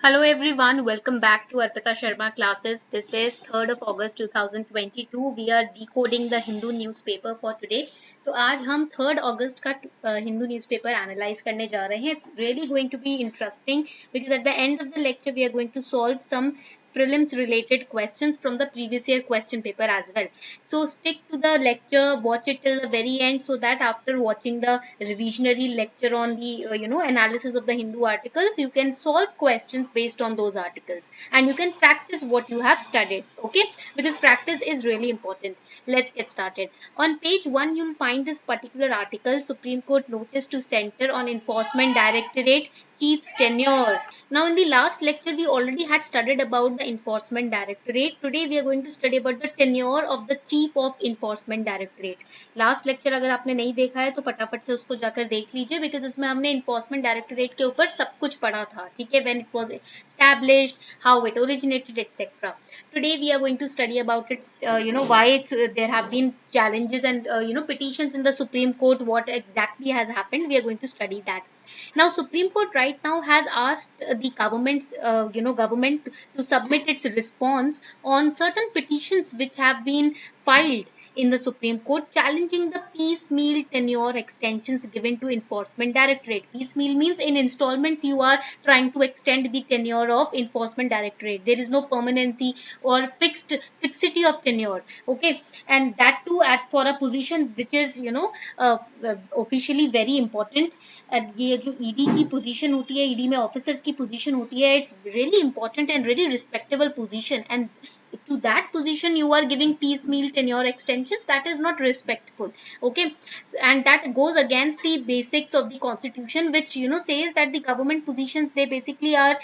Hello everyone, welcome back to Arpita Sharma classes. This is 3rd of August 2022. We are decoding the Hindu newspaper for today. तो आज हम 3rd August का Hindu newspaper analyse करने जा रहे हैं. It's really going to be interesting because at the end of the lecture we are going to solve some prelims related questions from the previous year question paper as well. So stick to the lecture, watch it till the very end so that after watching the revisionary lecture on the analysis of the Hindu articles, you can solve questions based on those articles and you can practice what you have studied. Okay, because practice is really important. Let's get started. On page 1 you'll find this particular article, Supreme Court notice to Center on Enforcement Directorate Chief's tenure. Now in the last lecture we already had studied about the Enforcement Directorate. Today we are going to study about the tenure of the Chief of Enforcement Directorate. Last lecture अगर आपने नहीं देखा है तो फटाफट से उसको जाकर देख लीजिए, because इसमें हमने Enforcement Directorate के ऊपर सब कुछ पढ़ा था. ठीक है, when it was established, how it originated, etc. Today we are going to study about its why there have been challenges and petitions in the Supreme Court, what exactly has happened. We are going to study that. Now Supreme Court right now has asked the government to submit its response on certain petitions which have been filed in the Supreme Court challenging the piecemeal tenure extensions given to Enforcement Directorate. Piecemeal means in installments you are trying to extend the tenure of Enforcement Directorate. There is no permanency or fixity of tenure. Okay, and that too for a position which is officially very important. ये जो ED की position होती है, ED में officers की position होती है, it's really important and really respectable position, and to that position you are giving piecemeal tenure extensions. That is not respectful. Okay, and that goes against the basics of the constitution, which says that the government positions, they basically are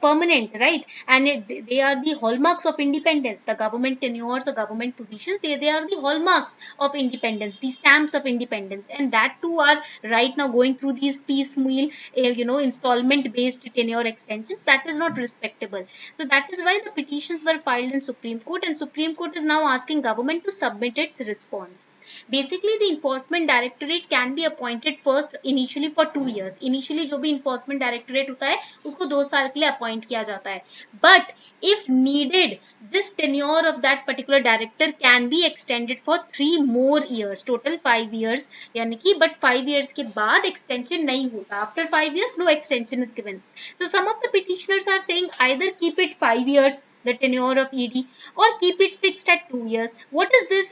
permanent, right? And they are the hallmarks of independence. The government tenures or government positions, they are the hallmarks of independence, the stamps of independence, and that too are right now going through these piecemeal installment based tenure extensions. That is not respectable. So that is why the petitions were filed in Supreme Court, and Supreme Court is now asking government to submit its response. Basically the Enforcement Directorate can be appointed first initially for 2 years. Initially जो भी Enforcement Directorate होता है उसको 2 साल के लिए appoint किया जाता है. But if needed, this tenure of that particular director can be extended for 3 more years. Total 5 years यानी कि, but 5 years के बाद extension नहीं होता. After 5 years no extension is given. So some of the petitioners are saying either keep it 5 years, the tenure of ED, or keep it fixed at 2 years. What is this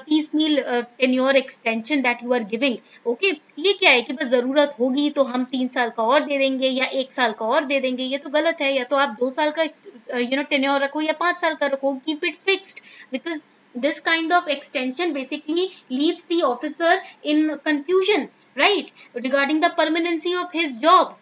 piecemeal tenure extension that you are giving? Okay, ये क्या है कि बस जरूरत होगी तो हम 3 साल का और दे देंगे या 1 साल का और दे देंगे. ये तो गलत है. या तो आप 2 साल का tenure रखो या 5 साल का रखो. Keep it fixed, because this kind of extension basically leaves the officer in confusion, right, regarding the permanency of his job.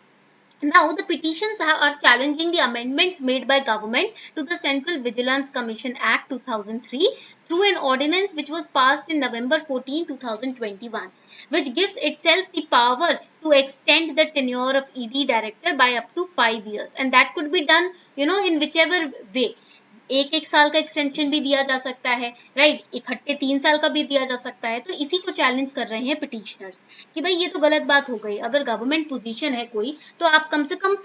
Now the petitions are challenging the amendments made by government to the Central Vigilance Commission Act 2003 through an ordinance which was passed in November 14, 2021, which gives itself the power to extend the tenure of ED director by up to 5 years, and that could be done in whichever way. एक साल का extension भी दिया जा सकता है, right, इकट्ठे 3 साल का भी दिया जा सकता है. तो इसी को चैलेंज कर रहे हैं पिटिशनर्स कि भाई ये तो गलत बात हो गई. अगर गवर्नमेंट पोजीशन है कोई तो आप कम से कम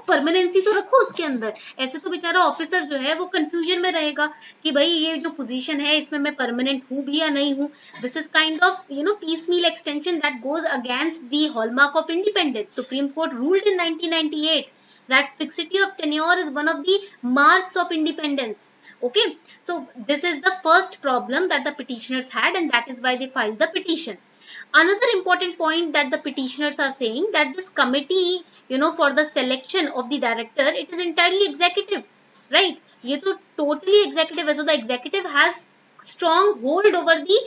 परमानेंसी तो रखो उसके अंदर. ऐसे तो बेचारा ऑफिसर जो है वो कंफ्यूजन में रहेगा कि भाई ये जो पोजीशन है इसमें मैं परमानेंट हूँ भी या नहीं हूँ. This is kind of piecemeal extension that goes against the hallmark of independence. Supreme Court ruled in 1998 that fixity of tenure is one of the marks of independence. Okay, so this is the first problem that the petitioners had, and that is why they filed the petition. Another important point that the petitioners are saying, that this committee for the selection of the director, it is entirely executive, right? ये तो totally executive है. So the executive has strong hold over the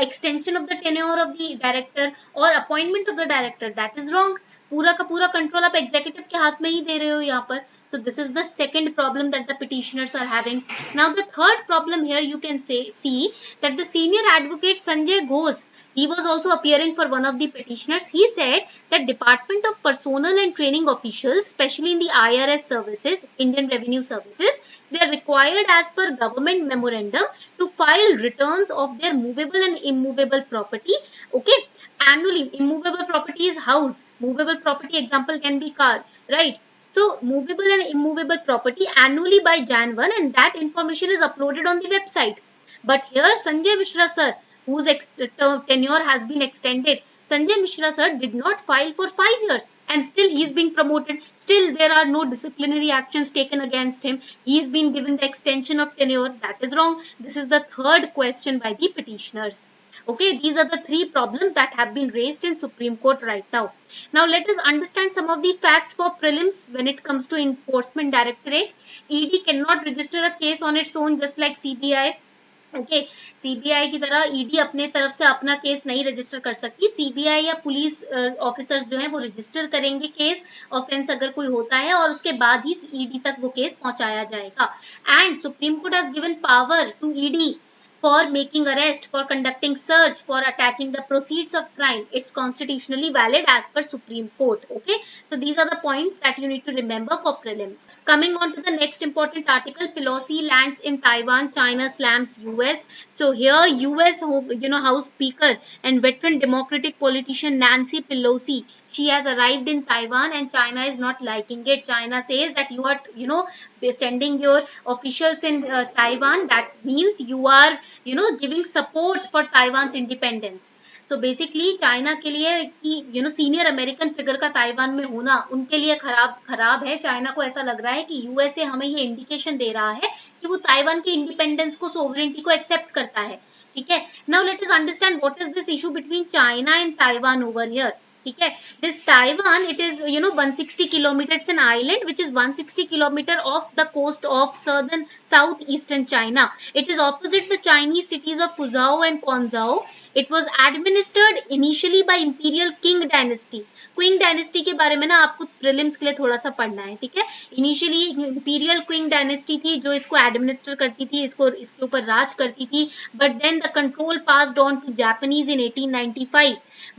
extension of the tenure of the director or appointment of the director. That is wrong. पूरा का पूरा control आप executive के हाथ में ही दे रहे हो यहाँ पर. So this is the second problem that the petitioners are having. Now the third problem here, you can see that the senior advocate Sanjay Ghosh, he was also appearing for one of the petitioners. He said that Department of Personnel and Training officials, especially in the IRS services, Indian Revenue Services, they are required as per government memorandum to file returns of their movable and immovable property. Okay, annually. Immovable property is house. Movable property example can be car, right? So movable and immovable property annually by Jan 1, and that information is uploaded on the website. But here Sanjay Mishra sir, whose tenure has been extended, Sanjay Mishra sir did not file for 5 years, and still he is being promoted. Still there are no disciplinary actions taken against him. He is being given the extension of tenure. That is wrong. This is the third question by the petitioners. Okay, these are the three problems that have been raised in Supreme Court right now. Now let us understand some of the facts for prelims when it comes to Enforcement Directorate. ED cannot register a case on its own just like CBI. Okay CBI की तरह ED अपने तरफ से अपना case नहीं register कर सकती. CBI या पुलिस ऑफिसर्स जो है वो रजिस्टर करेंगे केस, ऑफेंस अगर कोई होता है, और उसके बाद ही ईडी तक वो केस पहुंचाया जाएगा. And Supreme Court has given power to ED for making arrest, for conducting search, for attacking the proceeds of crime. It's constitutionally valid as per Supreme Court. Okay, so these are the points that you need to remember for prelims. Coming on to the next important article, Pelosi lands in Taiwan, China slams US. So here US, House Speaker and veteran Democratic politician Nancy Pelosi, she has arrived in Taiwan, and China is not liking it. China says that you are, sending your officials in Taiwan. That means you are, giving support for Taiwan's independence. So basically China के लिए कि senior American figure का Taiwan में होना उनके लिए खराब है. चाइना को ऐसा लग रहा है कि यूएसए हमें ये इंडिकेशन दे रहा है कि वो ताइवान की इंडिपेंडेंस को, सोवरेनिटी को एक्सेप्ट करता है. ठीक है. Now let us understand what is this issue between China and Taiwan over here. ठीक है. This Taiwan, it is 160 kilometers. It's an island which is 160 kilometers off the coast of southeastern China. It is opposite the Chinese cities of Fuzhou and Quanzhou. It was administered initially by Imperial Qing Dynasty. Qing Dynasty के बारे में ना आपको prelims के लिए थोड़ा सा पढ़ना है. ठीक है. इनिशियली Imperial Qing Dynasty थी जो इसको एडमिनिस्टर करती थी, इसके ऊपर राज करती थी. But then the control passed on to Japanese in 1895.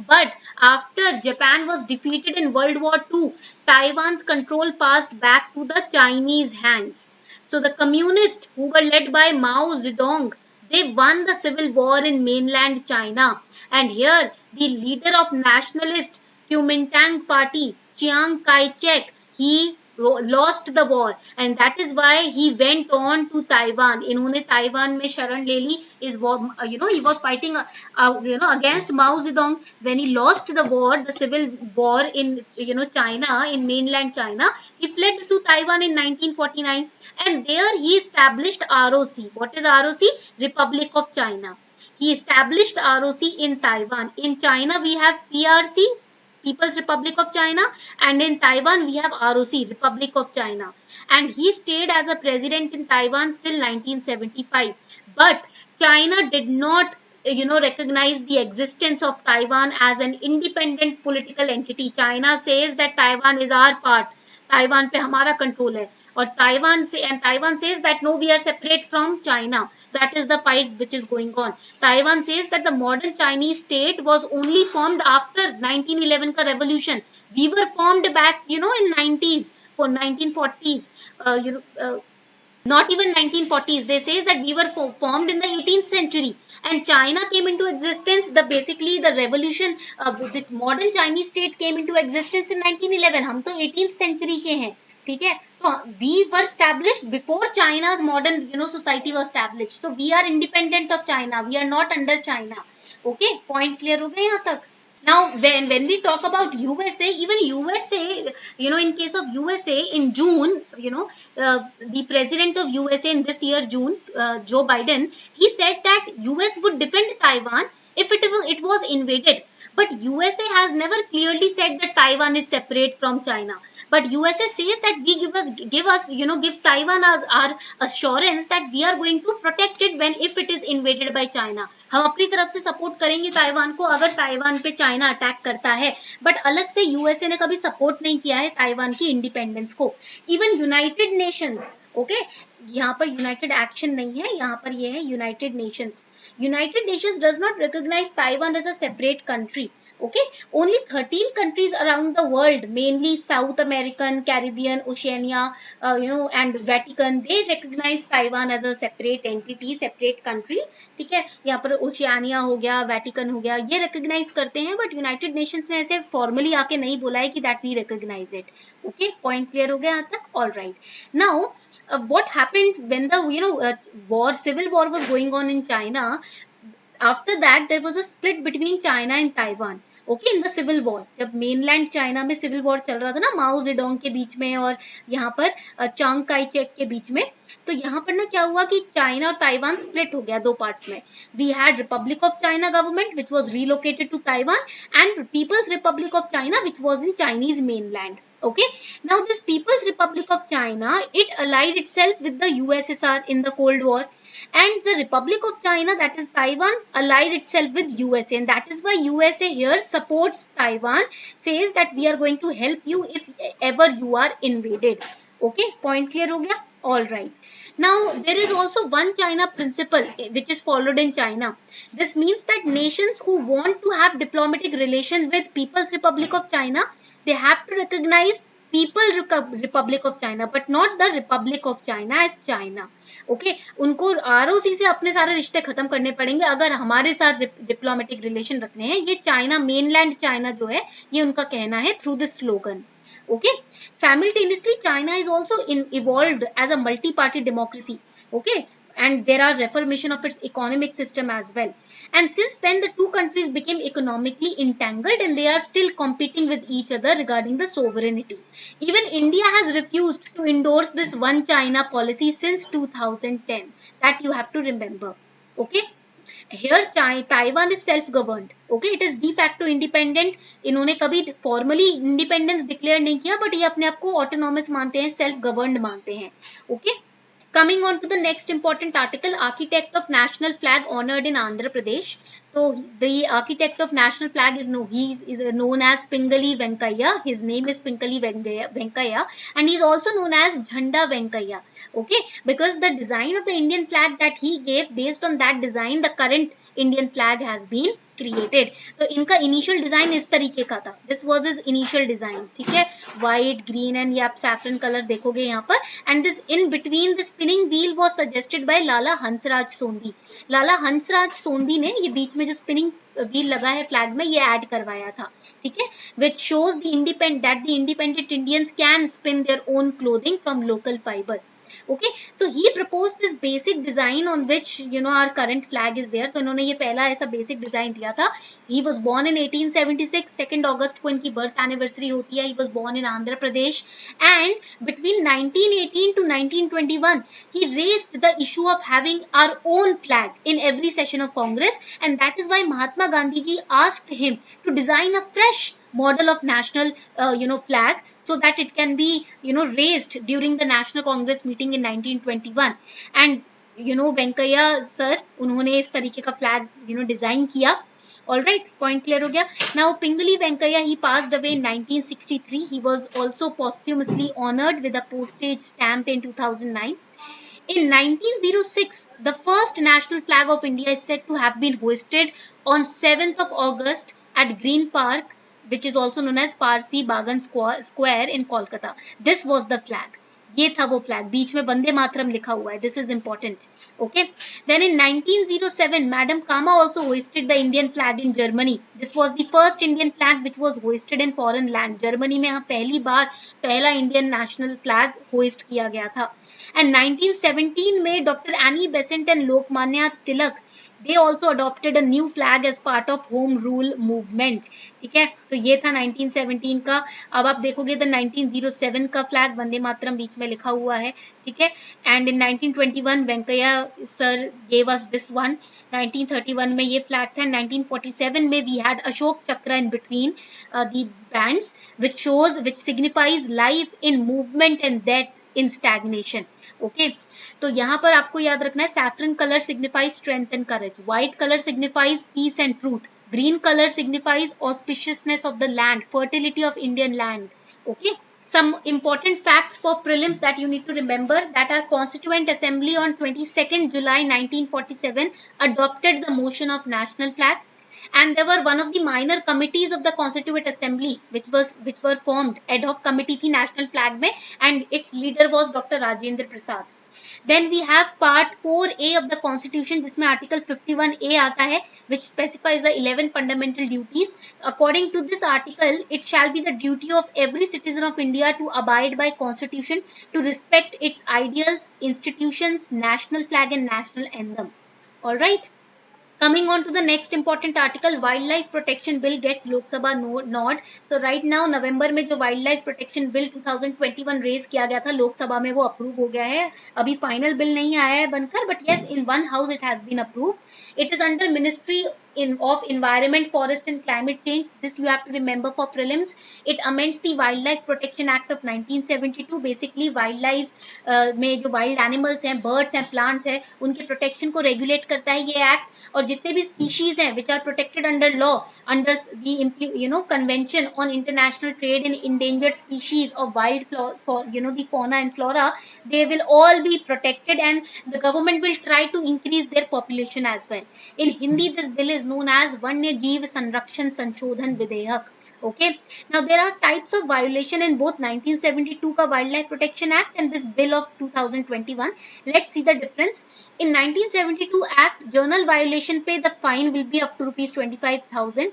But after Japan was defeated in World War II, Taiwan's control passed back to the Chinese hands. So the communists, who were led by Mao Zedong, they won the civil war in mainland China. And here the leader of nationalist Kuomintang party, Chiang Kai-shek, he lost the war, and that is why he went on to Taiwan. इन्होंने Taiwan में शरण ले ली. Is war, he was fighting against Mao Zedong. When he lost the war, the civil war in China, in mainland China, he fled to Taiwan in 1949, and there he established ROC. What is ROC? Republic of China. He established ROC in Taiwan. In China we have PRC, People's Republic of China, and in Taiwan we have ROC, Republic of China. And he stayed as a president in Taiwan till 1975. But China did not recognize the existence of Taiwan as an independent political entity. China says that Taiwan is our part. Taiwan पे हमारा control है. और Taiwan says that no, we are separate from China. That is the fight which is going on. Taiwan says that the modern Chinese state was only formed after 1911 का revolution. We were formed back, in 90s, for 1940s. Not even 1940s. They say that we were formed in the 18th century. And China came into existence, basically the revolution, the modern Chinese state came into existence in 1911. हम तो 18th century के हैं. ठीक है. So we were established before China's modern society was established. So we are independent of China. We are not under China. Okay, point clear हो गया यहाँ तक. Now when we talk about USA, even USA, in case of USA, in June, the president of USA in this year June, Joe Biden, he said that US would defend Taiwan if it was invaded. But USA has never clearly said that Taiwan is separate from China. But USA says that we give Taiwan our assurance that we are going to protect it if it is invaded by China. हम अपनी तरफ से support करेंगे Taiwan को अगर Taiwan पे China attack करता है. बट अलग से यूएसए ने कभी सपोर्ट नहीं किया है ताइवान की इंडिपेंडेंस को. इवन यूनाइटेड नेशंस, ओके, यहाँ पर यूनाइटेड एक्शन नहीं है, यहाँ पर ये है United Nations. United Nations does not recognise Taiwan as a separate country. Okay, only 13 countries around the world, mainly South American, Caribbean, Oceania, and Vatican, they recognize Taiwan as a separate entity, separate country. ठीक है, यहाँ पर Oceania हो गया, Vatican हो गया, ये recognize करते हैं, but यूनाइटेड नेशंस ने ऐसे फॉर्मली आके नहीं बोला है कि that we recognize it. Okay, point clear हो गया यहाँ तक? All right. Now, what happened when the civil war was going on in China? After that there was a split between China and Taiwan. Okay, in the civil war, जब mainland China में civil war चल रहा था ना, माओ Zedong के बीच में और यहाँ पर चांग काई चेक के बीच में, तो यहाँ पर ना क्या हुआ कि चाइना और ताइवान स्प्लिट हो गया दो पार्ट्स में. We had Republic of China government which was relocated to Taiwan and People's Republic of China which was in Chinese mainland. Okay, now this People's Republic of China, it allied itself with the USSR in the Cold War, and the Republic of China, that is Taiwan, allied itself with USA, and that is why USA here supports Taiwan, says that we are going to help you if ever you are invaded. Okay, point clear ho gaya? All right. Now there is also one China principle which is followed in China. This means that nations who want to have diplomatic relations with People's Republic of China, they have to recognize People Republic of China, but not the Republic of China as China. Okay, उनको ROC से अपने सारे रिश्ते खत्म करने पड़ेंगे अगर हमारे साथ डिप्लोमेटिक रिलेशन रखने हैं. ये चाइना, मेनलैंड चाइना जो है, ये उनका कहना है through this slogan. Okay, simultaneously China is also evolved as a multi-party democracy. Okay, and there are reformation of its economic system as well. And since then the two countries became economically entangled and they are still competing with each other regarding the sovereignty. Even India has refused to endorse this one China policy since 2010. That you have to remember. Okay. Here Taiwan is self-governed. Okay, it is de facto independent. इन्होंने कभी formally independence declare नहीं किया, but ये अपने आप को autonomous मानते हैं, self-governed मानते हैं. Okay. Coming on to the next important article, architect of national flag honored in Andhra Pradesh. So the architect of national flag is known as Pingali Venkaiah. His name is Pingali Venkaiah, and he is also known as Jhanda Venkaiah. Okay, because the design of the Indian flag that he gave, based on that design, the current Indian flag has been created. तो इनका initial design इस तरीके का था. This was his initial design. ठीक है, white, green and ये आप saffron color देखोगे यहाँ पर. And this in between the spinning wheel was suggested by Lala Hansraj Sondhi. Lala Hansraj Sondhi ने ये बीच में जो spinning wheel लगा है flag में, ये add करवाया था. ठीक है, which shows the independent Indians can spin their own clothing from local fiber. Okay, so he proposed this basic design on which our current flag is there. तो इन्होंने ये पहला ऐसा basic design दिया था. He was born in 1876. 2nd August को इनकी birth anniversary होती है. He was born in Andhra Pradesh, and between 1918 to 1921 he raised the issue of having our own flag in every session of Congress, and that is why Mahatma Gandhi ji asked him to design a fresh model of national flag so that it can be raised during the National Congress meeting in 1921. And Venkaiah sir, उन्होंने इस तरीके का flag design किया. Alright, point clear हो गया. Now Pingali Venkaiah, he passed away in 1963. He was also posthumously honored with a postage stamp in 2009. In 1906, the first national flag of India is said to have been hoisted on 7th of August at Green Park, which is also known as Parsi Bagan Square in Kolkata. This was the flag. ये था वो flag. बीच में वंदे मातरम लिखा हुआ है. This is important. Okay. Then in 1907, Madam Kama also hoisted the Indian flag in Germany. This was the first Indian flag which was hoisted in foreign land. Germany में पहली बार पहला Indian national flag hoist किया गया था. And 1917 में Dr. Annie Besant and Lokmanya Tilak, they also adopted a new flag as part of home rule movement. ठीक है, तो ये था 1917 का. अब आप देखोगे तो 1907 का फ्लैग वंदे मातरम बीच में लिखा हुआ है. ठीक है, and in 1921 Venkaiah sir gave us this one. 1931 में ये फ्लैग था. 1947 में we had अशोक चक्र in between the bands, which signifies life in movement and death in stagnation. Okay, तो यहाँ पर आपको याद रखना है, saffron color signifies strength and courage, white color signifies peace and truth, green color signifies auspiciousness of the land, fertility of Indian land. Okay, some important facts for prelims that you need to remember, that our Constituent Assembly on 22nd July 1947 adopted the motion of national flag. and they were one of the minor committees of the Constituent Assembly, which were formed. Ad hoc committee थी national flag में, and its leader was Dr. Rajendra Prasad. Then we have part 4A of the Constitution, जिसमें Article 51A आता है, which specifies the 11 fundamental duties. According to this article, it shall be the duty of every citizen of India to abide by Constitution, to respect its ideals, institutions, national flag and national anthem. All right. Coming on to the next important article, Wildlife Protection Bill gets Lok Sabha nod. So right now नवंबर में जो Wildlife Protection Bill 2021 raise किया गया था लोक सभा में, वो approve हो गया है. अभी फाइनल बिल नहीं आया है बनकर, but yes, in one house it has been approved. It is under Ministry of Environment, Forest and Climate Change. This you have to remember for prelims. It amends the Wildlife Protection Act of 1972. Basically wildlife में जो wild animals हैं, birds हैं, plants हैं, उनके protection को regulate करता है ये act. और जितने भी species हैं which are protected under law, under the Convention on International Trade in Endangered Species of Wild the fauna and flora, they will all be protected, and the government will try to increase their population as well. In Hindi, this bill is known as Vanya Jeev Sanrakshan Sanshodhan Vidheyak. Okay. Now there are types of violation in both 1972 का Wildlife Protection Act and this bill of 2021. Let's see the difference. In 1972 Act, journal violation पे the fine will be up to ₹25,000.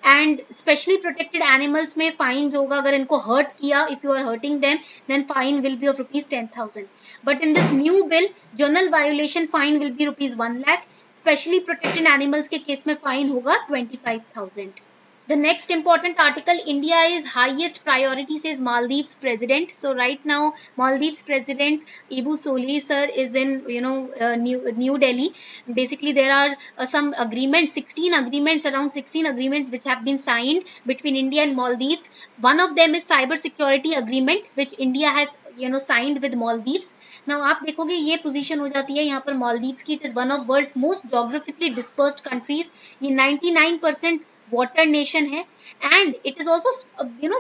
And specially protected animals में fine जो होगा, अगर इनको hurt किया, if you are hurting them, then fine will be of ₹10,000. But in this new bill, journal violation fine will be ₹1 lakh. Specially protected animals के case में fine होगा 25,000. The next important article, India is highest priority, says Maldives president. So right now Maldives president Ibu Soli sir is in New Delhi. Basically there are some agreements, 16 agreements which have been signed between India and Maldives. One of them is cyber security agreement which India has signed with Maldives. Now आप देखोगे ये position हो जाती है यहाँ पर Maldives की. It is one of world's most geographically dispersed countries. ये 99% water nation है, and it is also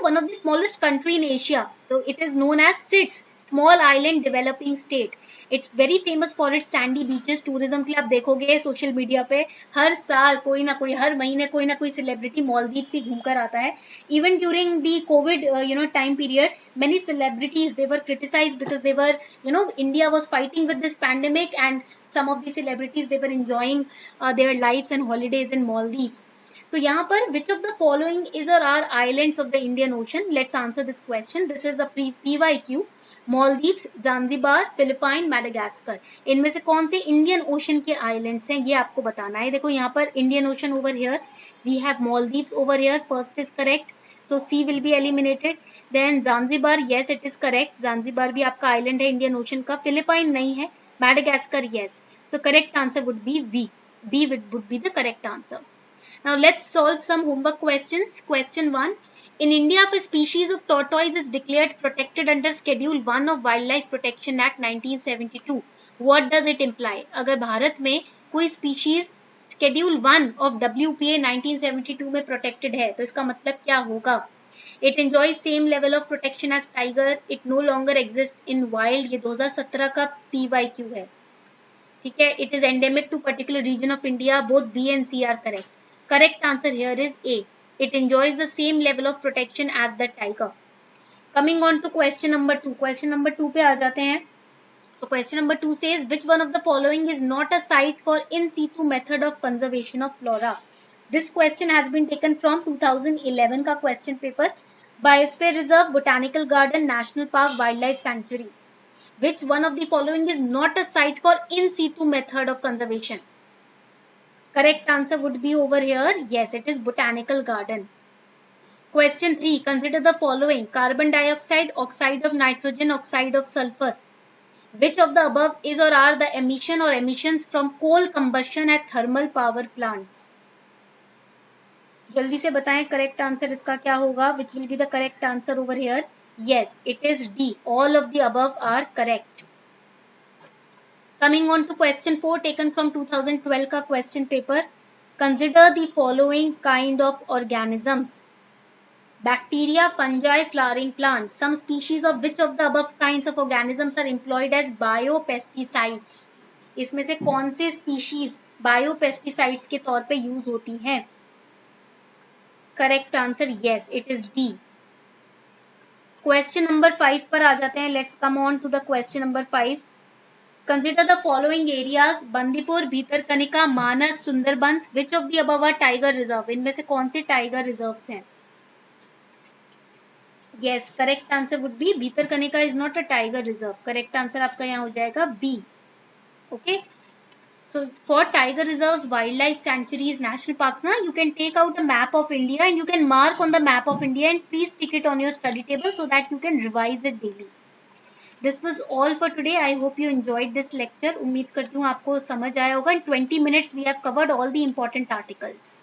one of the smallest country in Asia. So it is known as SIDS, small island developing state. It's very famous for its sandy beaches. Tourism के लिए आप देखोगे social media पे हर साल कोई ना कोई, हर महीने कोई ना कोई सेलिब्रिटी मालदीव से घूमकर आता है. Even during the COVID time period, many celebrities, they were criticized because they were India was fighting with this pandemic, and some of the celebrities, they were enjoying their lives and holidays in Maldives. So यहाँ पर which of the following is or are islands of the Indian Ocean? Let's answer this question. This is a PYQ. Maldives, Zanzibar, Philippines, Madagascar. इनमें से कौन से Indian Ocean के islands हैं ये आपको बताना है. देखो यहाँ पर Indian Ocean over here, we have Maldives over here. First is correct. So C will be eliminated. Then Zanzibar, yes it is correct. Zanzibar भी आपका island है Indian Ocean का. Philippines नहीं है. Madagascar, yes. So correct answer would be V. B would be the correct answer. Now let's solve some homework questions. Question 1. In India, if a species of tortoise is declared protected under Schedule 1 of Wildlife Protection Act 1972, what does it imply? अगर भारत में कोई species Schedule 1 of WPA 1972 में protected है, तो इसका मतलब क्या होगा? It enjoys same level of protection as tiger. It no longer exists in wild. ये 2017 का PYQ है. ठीक है? It is endemic to particular region of India. Both B and C are correct. Correct answer here is A. It enjoys the same level of protection as the tiger. Coming on to question number 2. Question number 2 पे आ जाते हैं. So question number 2 says, which one of the following is not a site for in situ method of conservation of flora? This question has been taken from 2011 का question paper. Biosphere Reserve, Botanical Garden, National Park, Wildlife Sanctuary. Which one of the following is not a site for in situ method of conservation? Correct answer would be over here. Yes, it is Botanical Garden. Question 3. Consider the following. Carbon dioxide, oxide of nitrogen, oxide of sulfur. Which of the above is or are the emission or emissions from coal combustion at thermal power plants? जल्दी से बताएं correct answer इसका क्या होगा? Which will be the correct answer over here? Yes, it is D. All of the above are correct. Coming on to question 4 taken from 2012 का question paper. Consider the following kind of organisms. Bacteria, fungi, flowering plants. Some species of which of the above kinds of organisms are employed as biopesticides? इसमें से कौन से species biopesticides के तौर पे use होती हैं? Correct answer yes, it is D. Question number 5 पर आ जाते हैं। Let's come on to the question number 5। Consider the following areas, Bandipur, Bhitarkanika, Manas, Sundarbans. Which of the above are tiger reserve? इनमें से कौन से टाइगर रिजर्व्स हैं? Yes, correct answer would be Bhitarkanika is not a tiger reserve. Correct answer आपका यहाँ हो जाएगा B. Okay, so for tiger reserves, wildlife sanctuaries, national parks, na, you can take out a map of India and you can mark on the map of India and please stick it on your study table so that you can revise it daily. This was all for today. I hope you enjoyed this lecture. उम्मीद करती हूँ आपको समझ आया होगा. In 20 minutes we have covered all the important articles.